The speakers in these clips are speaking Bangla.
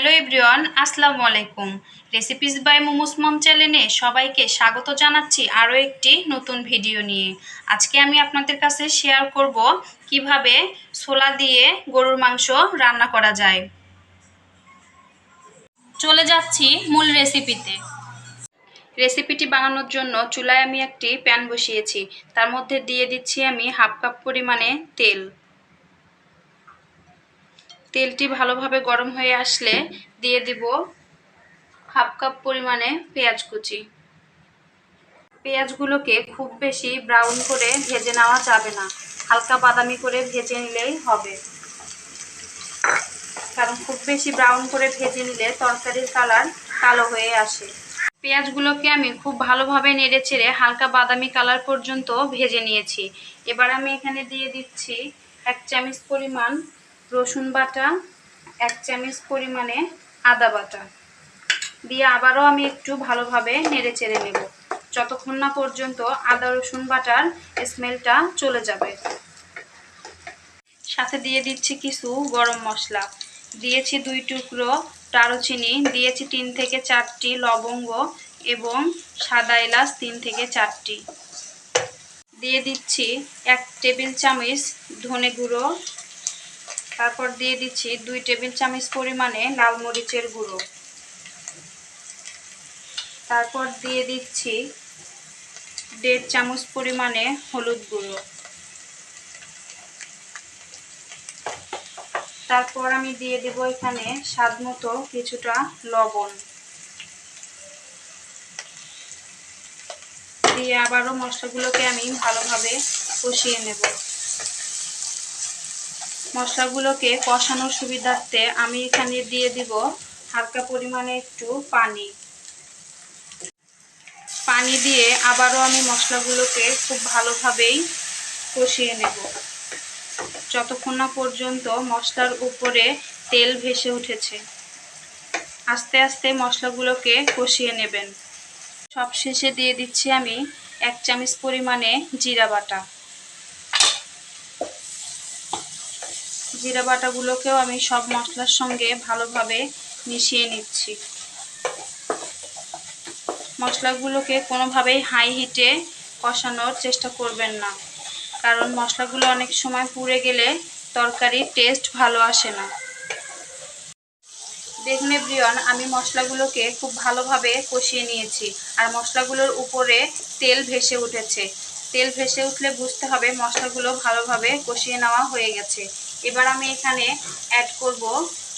হ্যালো এভরিওয়ান, আসসালামু আলাইকুম। রেসিপিস বাই মোমোস মম চ্যানেলে সবাইকে স্বাগত জানাচ্ছি আরও একটি নতুন ভিডিও নিয়ে। আজকে আমি আপনাদের কাছে শেয়ার করব কিভাবে ছোলা দিয়ে গরুর মাংস রান্না করা যায়। চলে যাচ্ছি মূল রেসিপিতে। রেসিপিটি বানানোর জন্য চুলায় আমি একটি প্যান বসিয়েছি। তার মধ্যে দিয়ে দিচ্ছি আমি হাফ কাপ পরিমাণে তেল। তেলটি ভালোভাবে গরম হয়ে আসলে দিয়ে দিব হাফ কাপ পরিমাণে পেঁয়াজ কুচি। পেঁয়াজগুলোকে খুব বেশি ব্রাউন করে ভেজে নেওয়া যাবে না, হালকা বাদামি করে ভেজে নিলেই হবে। কারণ খুব বেশি ব্রাউন করে ভেজে নিলে তরকারির কালার কালো হয়ে আসে। পেঁয়াজগুলোকে আমি খুব ভালোভাবে নেড়েচেড়ে হালকা বাদামি কালার পর্যন্ত ভেজে নিয়েছি। এবার আমি এখানে দিয়ে দিচ্ছি 1 চামচ পরিমাণ রসুন বাটা, 1 চামচ পরিমাণে আদা বাটা দিয়ে আবারও আমি একটু ভালোভাবে নেড়েচেড়ে নেব, যতক্ষণ না পর্যন্ত আদা রসুন বাটার স্মেলটা চলে যাবে। সাথে দিয়ে দিচ্ছি কিছু গরম মশলা, দিয়েছি 2 টুকরো দারুচিনি, দিয়েছি 3 থেকে 4টি লবঙ্গ এবং সাদা এলাচ 3 থেকে 4টি। দিয়ে দিচ্ছি 1 টেবিল চামচ ধনে গুঁড়ো, তারপর দিয়ে দিচ্ছি 2 টেবিল চামচ পরিমাণে লাল মরিচের গুঁড়ো, তারপর দিয়ে দিচ্ছি 1.5 চামচ পরিমাণে হলুদ গুঁড়ো, তারপর আমি দিয়ে দেব এখানে স্বাদমতো কিছুটা লবণ, দিয়ে আবারও মশলাগুলোকে আমি ভালোভাবে কষিয়ে নেব। মশলাগুলোকে কষানোর সুবিধার্থে আমি এখানে দিয়ে দিব হালকা পরিমাণে একটু পানি দিয়ে আবারও আমি মশলাগুলোকে খুব ভালোভাবেই কষিয়ে নেব, যতক্ষণ না পর্যন্ত মশলার উপরে তেল ভেসে উঠেছে। আস্তে আস্তে মশলাগুলোকে কষিয়ে নেবেন। সবশেষে দিয়ে দিচ্ছি আমি 1 চামচ পরিমাণে জিরা বাটা। জিরা বাটাগুলোকেও আমি সব মশলার সঙ্গে ভালোভাবে মিশিয়ে নিচ্ছি। মশলাগুলোকে কোনোভাবেই হাই হিটে কষানোর চেষ্টা করবেন না, কারণ মশলাগুলো অনেক সময় পুড়ে গেলে তরকারির টেস্ট ভালো আসে না। দেখুন এভরিওয়ান, আমি মশলাগুলোকে খুব ভালোভাবে কষিয়ে নিয়েছি আর মশলাগুলোর উপরে তেল ভেসে উঠেছে। তেল ভেসে উঠলে বুঝতে হবে মশলাগুলো ভালোভাবে কষিয়ে নেওয়া হয়ে গেছে। এবার আমি এখানে অ্যাড করব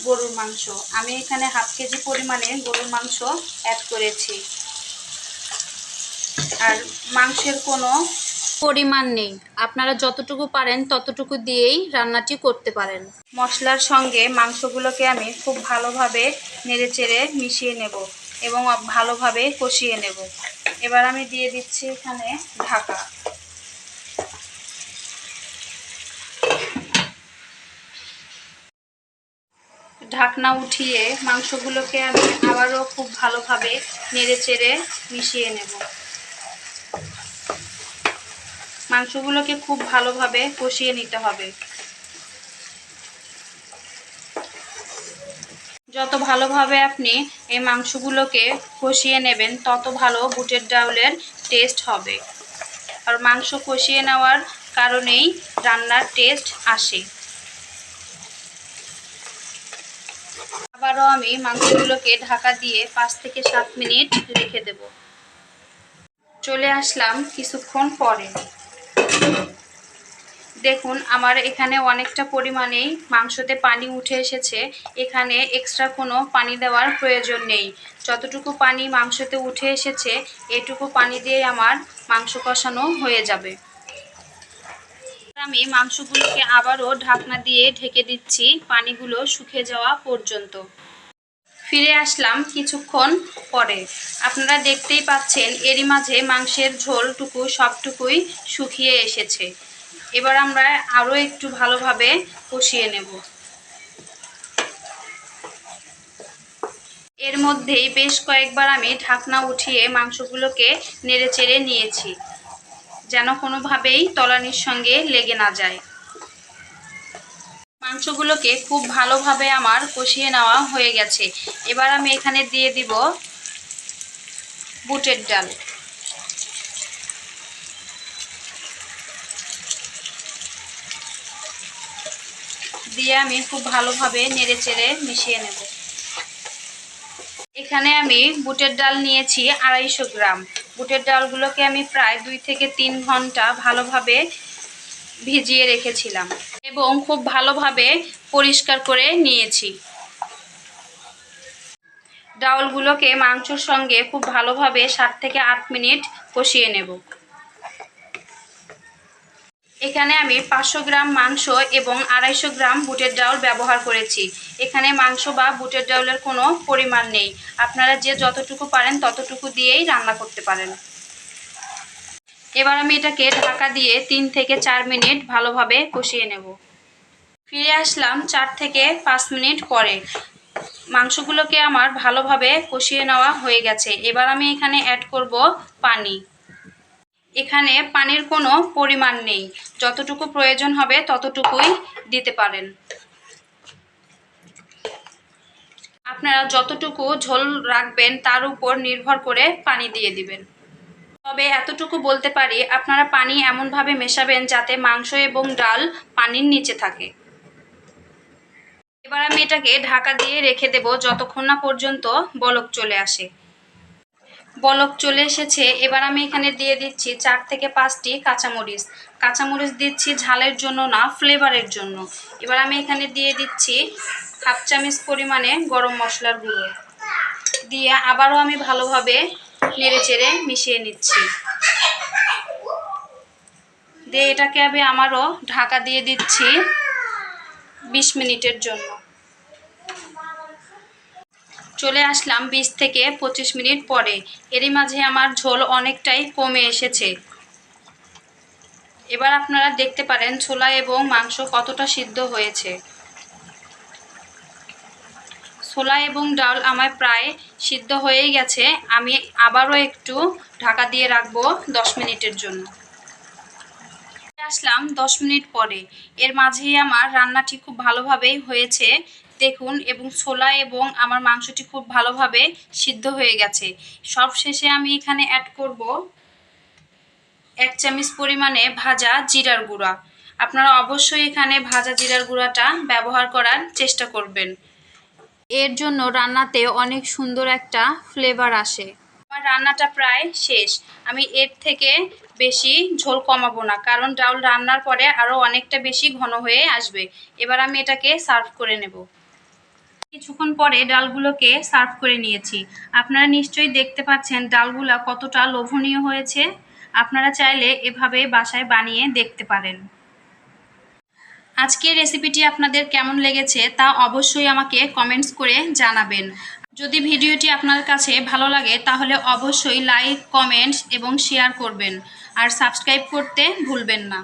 গরুর মাংস। আমি এখানে হাফ কেজি পরিমাণে গরুর মাংস অ্যাড করেছি। আর মাংসের কোনো পরিমাণ নেই, আপনারা যতটুকু পারেন ততটুকু দিয়েই রান্নাটি করতে পারেন। মশলার সঙ্গে মাংসগুলোকে আমি খুব ভালোভাবে নেড়েচেড়ে মিশিয়ে নেব এবং ভালোভাবে কষিয়ে নেব। এবার আমি দিয়ে দিচ্ছি এখানে ঢাকা। ঢাকনা উঠিয়ে মাংসগুলোকে আমি আবারও খুব ভালোভাবে নেড়েচেড়ে মিশিয়ে নেব। মাংসগুলোকে খুব ভালোভাবে কষিয়ে নিতে হবে। যত ভালোভাবে আপনি এই মাংসগুলোকে কষিয়ে নেবেন তত ভালো বুটের ডাউলের টেস্ট হবে। আর মাংস কষিয়ে নেওয়ার কারণেই রান্নার টেস্ট আসে। আবারও আমি মাংসগুলোকে ঢাকা দিয়ে 5 থেকে 7 মিনিট রেখে দেব। চলে আসলাম কিছুক্ষণ পরে। দেখুন আমার এখানে অনেকটা পরিমাণেই মাংসতে পানি উঠে এসেছে। এখানে এক্সট্রা কোনো পানি দেওয়ার প্রয়োজন নেই। যতটুকু পানি মাংসতে উঠে এসেছে এটুকু পানি দিয়ে আমার মাংস কষানো হয়ে যাবে। আমি মাংসগুলোকে আবারও ঢাকনা দিয়ে ঢেকে দিচ্ছি পানিগুলো শুকিয়ে যাওয়া পর্যন্ত। ফিরে আসলাম কিছুক্ষণ পরে। আপনারা দেখতেই পাচ্ছেন এরই মাঝে মাংসের ঝোলটুকু সবটুকুই শুকিয়ে এসেছে। এবার আমরা আরও একটু ভালোভাবে কষিয়ে নেব। এর মধ্যেই বেশ কয়েকবার আমি ঢাকনা উঠিয়ে মাংসগুলোকে নেড়েচেড়ে নিয়েছি, যেন কোনোভাবেই তলানির সঙ্গে লেগে না যায়। মাংসগুলোকে খুব ভালোভাবে আমার কষিয়ে নেওয়া হয়ে গেছে। এবার আমি এখানে দিয়ে দিব বুটের ডাল। দিয়ে আমি খুব ভালোভাবে নেড়েচেড়ে মিশিয়ে নেব। এখানে আমি বুটের ডাল নিয়েছি 250 গ্রাম। বুটের ডালগুলোকে আমি প্রায় 2 থেকে 3 ঘন্টা ভালোভাবে ভিজিয়ে রেখেছিলাম এবং খুব ভালোভাবে পরিষ্কার করে নিয়েছি। ডাউলগুলোকে মাংসের সঙ্গে খুব ভালোভাবে 7 থেকে 8 মিনিট কষিয়ে নেব। এখানে আমি 500 গ্রাম মাংস এবং 250 গ্রাম বুটের ডাউল ব্যবহার করেছি। এখানে মাংস বা বুটের ডাউলের কোনো পরিমাণ নেই, আপনারা যে যতটুকু পারেন ততটুকু দিয়েই রান্না করতে পারেন। এবার আমি এটাকে ঢাকা দিয়ে 3 থেকে 4 মিনিট ভালোভাবে কষিয়ে নেব। ফিরে আসলাম 4 থেকে 5 মিনিট পরে। মাংসগুলোকে আমার ভালোভাবে কষিয়ে নেওয়া হয়ে গেছে। এবার আমি এখানে অ্যাড করব পানি। এখানে পানির কোনো পরিমাণ নেই, যতটুকু প্রয়োজন হবে ততটুকুই দিতে পারেন। আপনারা যতটুকু ঝোল রাখবেন তার উপর নির্ভর করে পানি দিয়ে দিবেন। তবে এতটুকু বলতে পারি, আপনারা পানি এমনভাবে মেশাবেন যাতে মাংস এবং ডাল পানির নিচে থাকে। এবার আমি এটাকে ঢাকা দিয়ে রেখে দেব যতক্ষণ না পর্যন্ত বলক চলে আসে। বলক চলে এসেছে। এবার আমি এখানে দিয়ে দিচ্ছি 4 থেকে 5টি কাঁচামরিচ। কাঁচামরিচ দিচ্ছি ঝালের জন্য না, ফ্লেভারের জন্য। এবার আমি এখানে দিয়ে দিচ্ছি 1/2 চামচ পরিমাণে গরম মশলার গুঁড়ো। দিয়ে আবারও আমি ভালোভাবে নেড়েচেড়ে মিশিয়ে নিচ্ছি। দিয়ে এটাকে আমি আবারও ঢাকা দিয়ে দিচ্ছি 20 মিনিটের জন্য। চলে আসলাম 20 থেকে 25 মিনিট পরে। এরই মাঝে আমার ঝোল অনেকটাই কমে এসেছে। এবার আপনারা দেখতে পারেন ছোলা এবং মাংস কতটা সিদ্ধ হয়েছে। ছোলা এবং ডাল আমার প্রায় সিদ্ধ হয়েই গেছে। আমি আবারও একটু ঢাকা দিয়ে রাখবো 10 মিনিটের জন্য। আসলাম 10 মিনিট পরে। এর মাঝেই আমার রান্নাটি খুব ভালোভাবেই হয়েছে দেখুন, এবং ছোলা এবং আমার মাংসটি খুব ভালোভাবে সিদ্ধ হয়ে গেছে। সব শেষে আমি এখানে অ্যাড করব 1 চামচ পরিমাণে ভাজা জিরার গুঁড়া। আপনারা অবশ্যই এখানে ভাজা জিরার গুঁড়াটা ব্যবহার করার চেষ্টা করবেন, এর জন্য রান্নাতে অনেক সুন্দর একটা ফ্লেভার আসে। আমার রান্নাটা প্রায় শেষ। আমি এর থেকে বেশি ঝোল কমাবো না, কারণ ডাউল রান্নার পরে আরও অনেকটা বেশি ঘন হয়ে আসবে। এবার আমি এটাকে সার্ভ করে নেব। কিছুক্ষণ পরে ডালগুলোকে সার্ভ করে নিয়েছি। আপনারা নিশ্চয়ই দেখতে পাচ্ছেন ডালগুলা কতটা লোভনীয় হয়েছে। আপনারা চাইলে এভাবে বাসায় বানিয়ে দেখতে পারেন। আজকের রেসিপিটি আপনাদের কেমন লেগেছে তা অবশ্যই আমাকে কমেন্টস করে জানাবেন। যদি ভিডিওটি আপনার কাছে ভালো লাগে তাহলে অবশ্যই লাইক, কমেন্টস এবং শেয়ার করবেন, আর সাবস্ক্রাইব করতে ভুলবেন না।